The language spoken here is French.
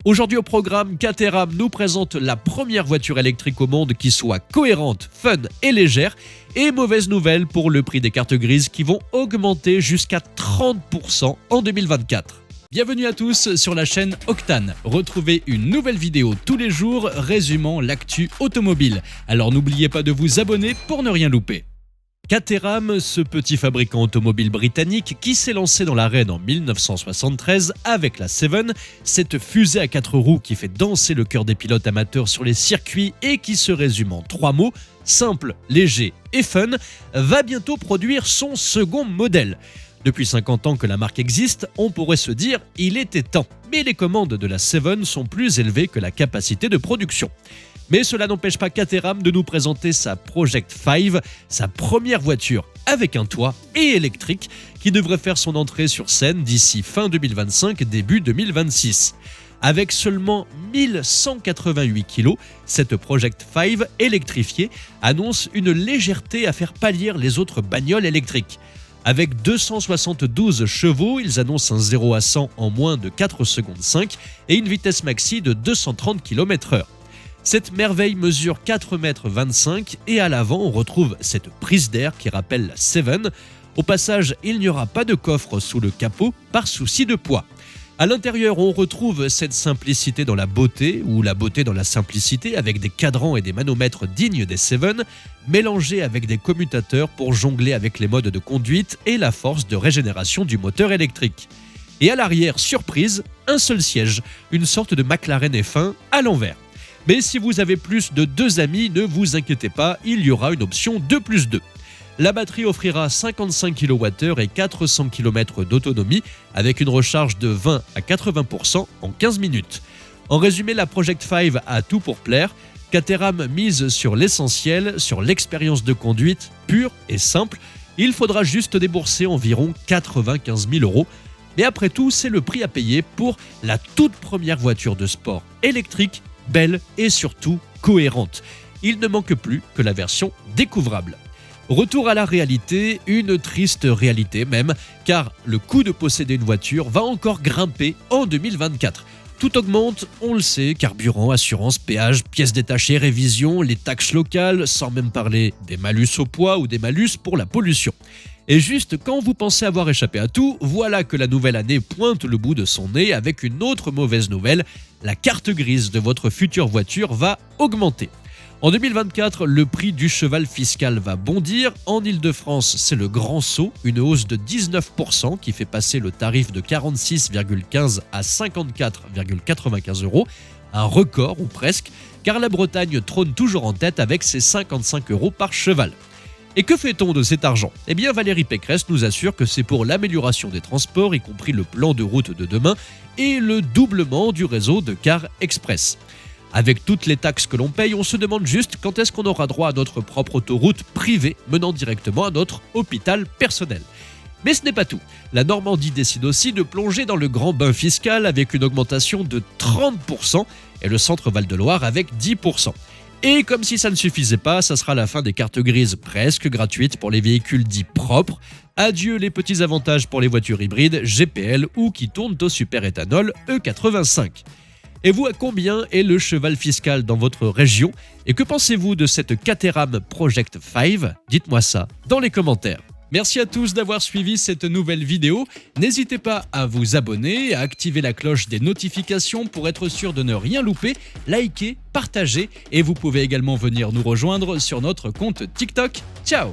Aujourd'hui au programme, Caterham nous présente la première voiture électrique au monde qui soit cohérente, fun et légère. Et mauvaise nouvelle pour le prix des cartes grises qui vont augmenter jusqu'à 30% en 2024. Bienvenue à tous sur la chaîne Octane. Retrouvez une nouvelle vidéo tous les jours résumant l'actu automobile. Alors n'oubliez pas de vous abonner pour ne rien louper. Caterham, ce petit fabricant automobile britannique qui s'est lancé dans l'arène en 1973 avec la Seven, cette fusée à 4 roues qui fait danser le cœur des pilotes amateurs sur les circuits et qui se résume en 3 mots, simple, léger et fun, va bientôt produire son second modèle. Depuis 50 ans que la marque existe, on pourrait se dire « il était temps ». Mais les commandes de la Seven sont plus élevées que la capacité de production. Mais cela n'empêche pas Caterham de nous présenter sa Project 5, sa première voiture avec un toit et électrique qui devrait faire son entrée sur scène d'ici fin 2025, début 2026. Avec seulement 1188 kg, cette Project 5 électrifiée annonce une légèreté à faire pâlir les autres bagnoles électriques. Avec 272 chevaux, ils annoncent un 0 à 100 en moins de 4 secondes 5 et une vitesse maxi de 230 km/h. Cette merveille mesure 4,25 m et à l'avant, on retrouve cette prise d'air qui rappelle la Seven. Au passage, il n'y aura pas de coffre sous le capot par souci de poids. À l'intérieur, on retrouve cette simplicité dans la beauté ou la beauté dans la simplicité avec des cadrans et des manomètres dignes des Seven, mélangés avec des commutateurs pour jongler avec les modes de conduite et la force de régénération du moteur électrique. Et à l'arrière, surprise, un seul siège, une sorte de McLaren F1 à l'envers. Mais si vous avez plus de 2 amis, ne vous inquiétez pas, il y aura une option 2+2. La batterie offrira 55 kWh et 400 km d'autonomie avec une recharge de 20 à 80% en 15 minutes. En résumé, la Project 5 a tout pour plaire. Caterham mise sur l'essentiel, sur l'expérience de conduite pure et simple. Il faudra juste débourser environ 95 000 €. Mais après tout, c'est le prix à payer pour la toute première voiture de sport électrique, belle et surtout cohérente. Il ne manque plus que la version découvrable. Retour à la réalité, une triste réalité même, car le coût de posséder une voiture va encore grimper en 2024. Tout augmente, on le sait, carburant, assurance, péage, pièces détachées, révision, les taxes locales, sans même parler des malus au poids ou des malus pour la pollution. Et juste quand vous pensez avoir échappé à tout, voilà que la nouvelle année pointe le bout de son nez avec une autre mauvaise nouvelle. La carte grise de votre future voiture va augmenter. En 2024, le prix du cheval fiscal va bondir. En Ile-de-France, c'est le grand saut, une hausse de 19% qui fait passer le tarif de 46,15 à 54,95 €. Un record ou presque, car la Bretagne trône toujours en tête avec ses 55 € par cheval. Et que fait-on de cet argent ? Eh bien, Valérie Pécresse nous assure que c'est pour l'amélioration des transports, y compris le plan de route de demain et le doublement du réseau de cars express. Avec toutes les taxes que l'on paye, on se demande juste quand est-ce qu'on aura droit à notre propre autoroute privée menant directement à notre hôpital personnel. Mais ce n'est pas tout. La Normandie décide aussi de plonger dans le grand bain fiscal avec une augmentation de 30% et le centre Val-de-Loire avec 10%. Et comme si ça ne suffisait pas, ça sera la fin des cartes grises presque gratuites pour les véhicules dits propres. Adieu les petits avantages pour les voitures hybrides, GPL ou qui tournent au superéthanol E85. Et vous, à combien est le cheval fiscal dans votre région ? Et que pensez-vous de cette Caterham Project 5 ? Dites-moi ça dans les commentaires. Merci à tous d'avoir suivi cette nouvelle vidéo. N'hésitez pas à vous abonner, à activer la cloche des notifications pour être sûr de ne rien louper, liker, partager et vous pouvez également venir nous rejoindre sur notre compte TikTok. Ciao !